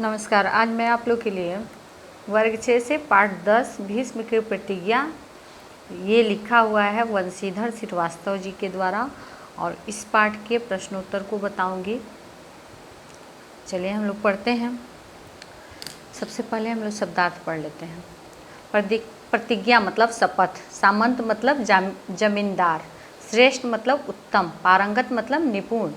नमस्कार। आज मैं आप लोग के लिए वर्ग 6 से पाठ 10 भीष्म की प्रतिज्ञा ये लिखा हुआ है वंशीधर श्रीवास्तव जी के द्वारा और इस पाठ के प्रश्नोत्तर को बताऊंगी। चलिए हम लोग पढ़ते हैं। सबसे पहले हम लोग शब्दार्थ पढ़ लेते हैं। प्रतिज्ञा मतलब शपथ, सामंत मतलब जमींदार, श्रेष्ठ मतलब उत्तम, पारंगत मतलब निपुण,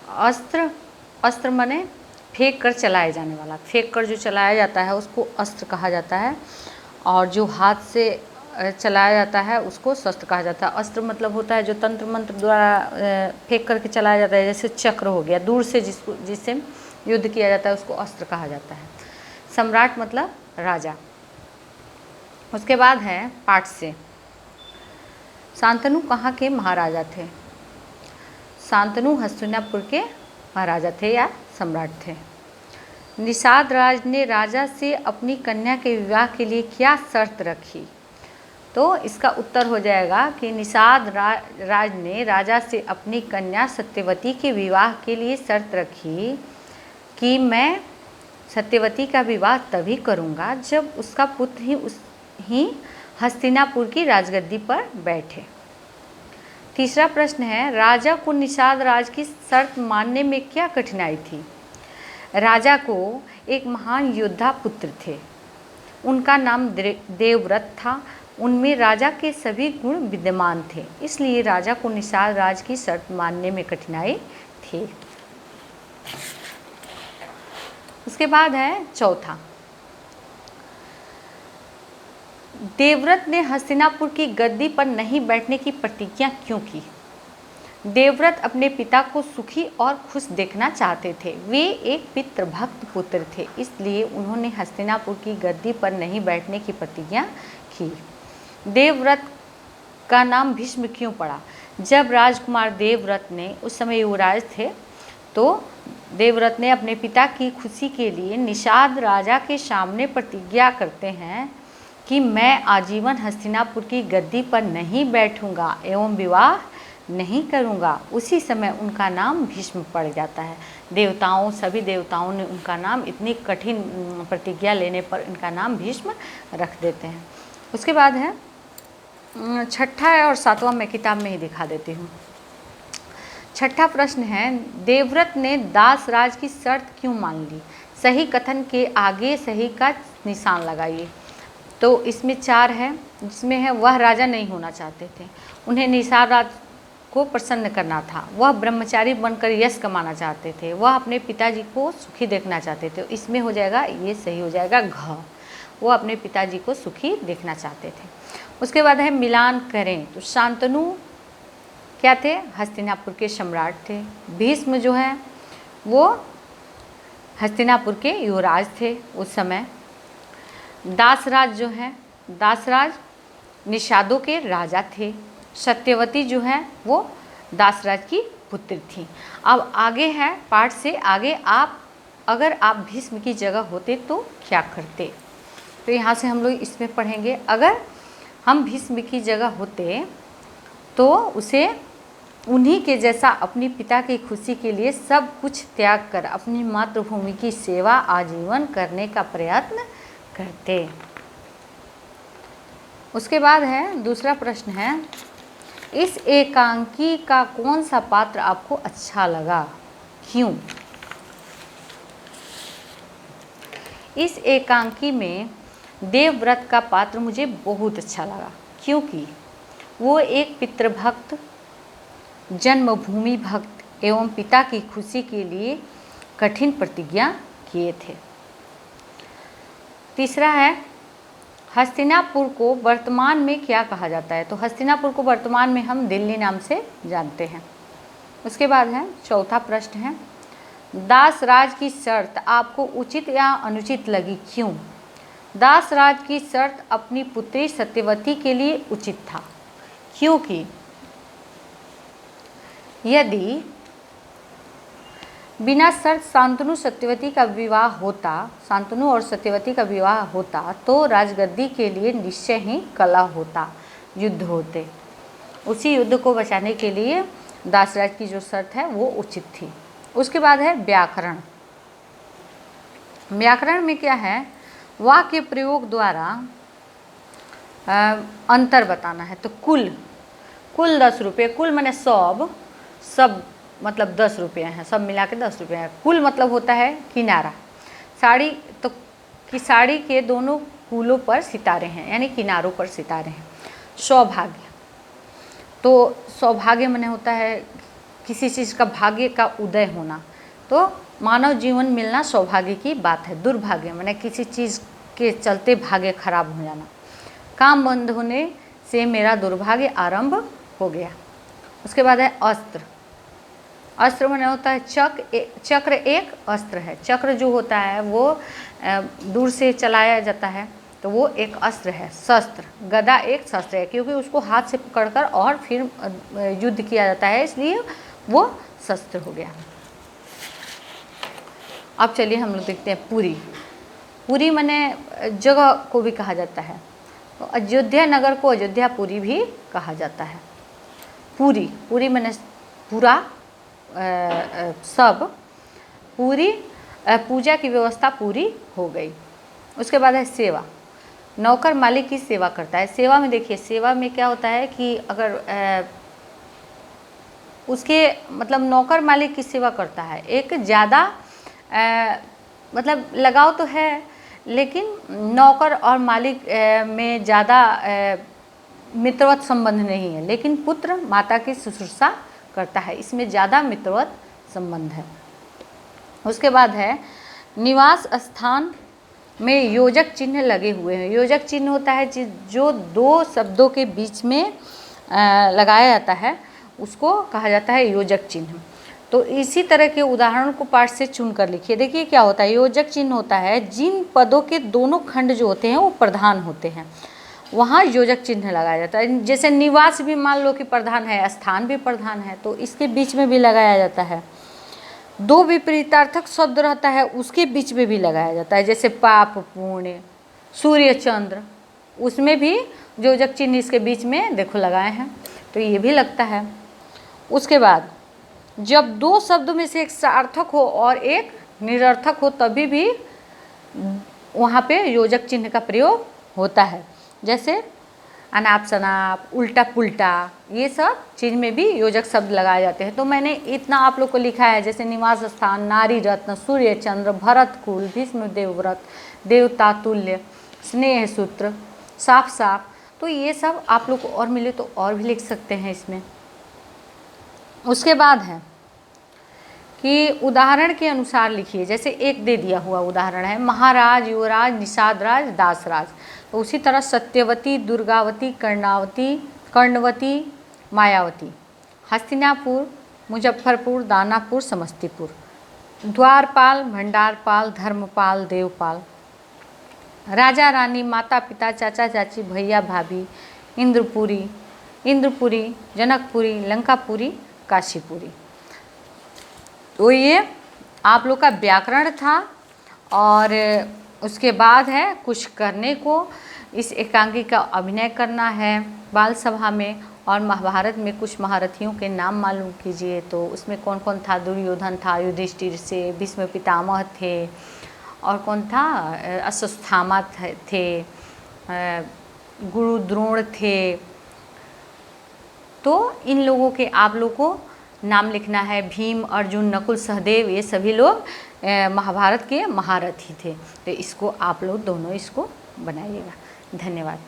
अस्त्र माने फेंक कर चलाया जाने वाला, फेंक कर जो चलाया जाता है उसको अस्त्र कहा जाता है और जो हाथ से चलाया जाता है उसको शस्त्र कहा जाता है। अस्त्र मतलब होता है जो तंत्र मंत्र द्वारा फेंक करके चलाया जाता है, जैसे चक्र हो गया, दूर से जिससे युद्ध किया जाता है उसको अस्त्र कहा जाता है। सम्राट मतलब राजा। उसके बाद है पाठ से, शांतनु कहाँ के महाराजा थे? शांतनु हस्तिनापुर के महाराजा थे या सम्राट थे। निषाद राज ने राजा से अपनी कन्या के विवाह के लिए क्या शर्त रखी? तो इसका उत्तर हो जाएगा कि निषाद राज ने राजा से अपनी कन्या सत्यवती के विवाह के लिए शर्त रखी कि मैं सत्यवती का विवाह तभी करूंगा जब उसका पुत्र ही हस्तिनापुर की राजगद्दी पर बैठे। तीसरा प्रश्न है, राजा को निषाद राज की शर्त मानने में क्या कठिनाई थी? राजा को एक महान योद्धा पुत्र थे, उनका नाम देवव्रत था, उनमें राजा के सभी गुण विद्यमान थे, इसलिए राजा को निषाद राज की शर्त मानने में कठिनाई थी। उसके बाद है चौथा, देवव्रत ने हस्तिनापुर की गद्दी पर नहीं बैठने की प्रतिज्ञा क्यों की? देवव्रत अपने पिता को सुखी और खुश देखना चाहते थे। वे एक पितृभक्त पुत्र थे, इसलिए उन्होंने हस्तिनापुर की गद्दी पर नहीं बैठने की प्रतिज्ञा की। देवव्रत का नाम भीष्म क्यों पड़ा? जब राजकुमार देवव्रत ने उस समय युवराज थे तो देवव्रत ने अपने पिता की खुशी के लिए निषाद राजा के सामने प्रतिज्ञा करते हैं कि मैं आजीवन हस्तिनापुर की गद्दी पर नहीं बैठूंगा एवं विवाह नहीं करूंगा। उसी समय उनका नाम भीष्म पड़ जाता है। सभी देवताओं ने उनका नाम, इतनी कठिन प्रतिज्ञा लेने पर इनका नाम भीष्म रख देते हैं। उसके बाद है छठा और सातवां, मैं किताब में ही दिखा देती हूँ। छठा प्रश्न है, देवव्रत ने दासराज की शर्त क्यों मान ली? सही कथन के आगे सही का निशान लगाइए। तो इसमें 4 है, जिसमें है वह राजा नहीं होना चाहते थे, उन्हें निषाद राज को प्रसन्न करना था, वह ब्रह्मचारी बनकर यश कमाना चाहते थे, वह अपने पिताजी को सुखी देखना चाहते थे। इसमें हो जाएगा, ये सही हो जाएगा घ, वो अपने पिताजी को सुखी देखना चाहते थे। उसके बाद है मिलान करें। तो शांतनु क्या थे? हस्तिनापुर के सम्राट थे। भीष्म जो है वो हस्तिनापुर के युवराज थे उस समय। दासराज जो है, दासराज निषादों के राजा थे। सत्यवती जो है वो दासराज की पुत्री थी। अब आगे है पाठ से आगे, अगर आप भीष्म की जगह होते तो क्या करते? तो यहाँ से हम लोग इसमें पढ़ेंगे, अगर हम भीष्म की जगह होते तो उसे उन्हीं के जैसा अपनी पिता की खुशी के लिए सब कुछ त्याग कर अपनी मातृभूमि की सेवा आजीवन करने का प्रयत्न करते। उसके बाद है दूसरा प्रश्न है, इस एकांकी का कौन सा पात्र आपको अच्छा लगा, क्यों? इस एकांकी में देवव्रत का पात्र मुझे बहुत अच्छा लगा, क्योंकि वो एक पितृभक्त, जन्मभूमि भक्त एवं पिता की खुशी के लिए कठिन प्रतिज्ञा किए थे। तीसरा है, हस्तिनापुर को वर्तमान में क्या कहा जाता है? तो हस्तिनापुर को वर्तमान में हम दिल्ली नाम से जानते हैं। उसके बाद है चौथा प्रश्न है, दासराज की शर्त आपको उचित या अनुचित लगी, क्यों? दासराज की शर्त अपनी पुत्री सत्यवती के लिए उचित था, क्योंकि यदि बिना शर्त शांतनु और सत्यवती का विवाह होता तो राजगद्दी के लिए निश्चय ही कलह होता, युद्ध होते। उसी युद्ध को बचाने के लिए दासराज की जो शर्त है वो उचित थी। उसके बाद है व्याकरण। व्याकरण में क्या है, वाक्य प्रयोग द्वारा अंतर बताना है। तो कुल 10 रुपये, कुल माने सब मतलब 10 रुपये हैं, सब मिला के 10 रुपये हैं। कुल मतलब होता है किनारा। साड़ी, तो कि साड़ी के दोनों कुलों पर सितारे हैं, यानी किनारों पर सितारे हैं। सौभाग्य, तो सौभाग्य माने होता है किसी चीज़ का भाग्य का उदय होना, तो मानव जीवन मिलना सौभाग्य की बात है। दुर्भाग्य माने किसी चीज़ के चलते भाग्य खराब हो जाना। काम बंद होने से मेरा दुर्भाग्य आरंभ हो गया। उसके बाद है अस्त्र। अस्त्र माने होता है चक्र एक अस्त्र है। चक्र जो होता है वो दूर से चलाया जाता है, तो वो एक अस्त्र है। शस्त्र, गदा एक शस्त्र है, क्योंकि उसको हाथ से पकड़कर और फिर युद्ध किया जाता है, इसलिए वो शस्त्र हो गया। अब चलिए हम लोग देखते हैं पुरी। पुरी माने जगह को भी कहा जाता है, तो अयोध्या नगर को अयोध्यापुरी भी कहा जाता है। पूरी माने पूरा सब, पूरी पूजा की व्यवस्था पूरी हो गई। उसके बाद है सेवा। नौकर मालिक की सेवा करता है। सेवा में देखिए, सेवा में क्या होता है कि अगर उसके मतलब नौकर मालिक की सेवा करता है, एक ज़्यादा मतलब लगाव तो है, लेकिन नौकर और मालिक में ज़्यादा मित्रवत संबंध नहीं है, लेकिन पुत्र माता की शुश्रूषा करता है, इसमें ज़्यादा मित्रवत संबंध है। उसके बाद है निवास स्थान में योजक चिन्ह लगे हुए हैं। योजक चिन्ह होता है जो दो शब्दों के बीच में लगाया जाता है, उसको कहा जाता है योजक चिन्ह। तो इसी तरह के उदाहरण को पाठ से चुन कर लिखिए। देखिए क्या होता है, योजक चिन्ह होता है जिन पदों के दोनों खंड जो होते हैं वो प्रधान होते हैं, वहाँ योजक चिन्ह लगाया जाता है। जैसे निवास भी मान लो कि प्रधान है, स्थान भी प्रधान है, तो इसके बीच में भी लगाया जाता है। दो विपरीतार्थक शब्द रहता है, उसके बीच में भी लगाया जाता है, जैसे पाप पुण्य, सूर्य चंद्र, उसमें भी योजक चिन्ह इसके बीच में देखो लगाए हैं, तो ये भी लगता है। उसके बाद जब दो शब्दों में से एक सार्थक हो और एक निरर्थक हो, तभी भी वहाँ पे योजक चिन्ह का प्रयोग होता है। जैसे अनाप शनाप, उल्टा पुल्टा, ये सब चीज़ में भी योजक शब्द लगाए जाते हैं। तो मैंने इतना आप लोग को लिखा है, जैसे निवास स्थान, नारी रत्न, सूर्य चंद्र, भरत कुल, भीष्म देवव्रत, देवता तुल्य, स्नेह सूत्र, साफ साफ, तो ये सब आप लोग को और मिले तो और भी लिख सकते हैं इसमें। उसके बाद है कि उदाहरण के अनुसार लिखिए। जैसे एक दे दिया हुआ उदाहरण है, महाराज, युवराज, निषाद राज, दासराज, तो उसी तरह सत्यवती, दुर्गावती, कर्णवती, मायावती, हस्तिनापुर, मुजफ्फरपुर, दानापुर, समस्तीपुर, द्वारपाल, भंडारपाल, धर्मपाल, देवपाल, राजा रानी, माता पिता, चाचा चाची, भैया भाभी, इंद्रपुरी, जनकपुरी, लंकापुरी, काशीपुरी। तो ये आप लोग का व्याकरण था। और उसके बाद है कुछ करने को, इस एकांकी का अभिनय करना है बाल सभा में, और महाभारत में कुछ महारथियों के नाम मालूम कीजिए। तो उसमें कौन कौन था, दुर्योधन था युधिष्ठिर से, भीष्म पितामह थे, और कौन था, अश्वत्थामा थे, गुरु द्रोण थे। तो इन लोगों के आप लोग को नाम लिखना है। भीम, अर्जुन, नकुल, सहदेव, ये सभी लोग महाभारत के महारथी थे। तो इसको आप लोग दोनों इसको बनाइएगा। धन्यवाद।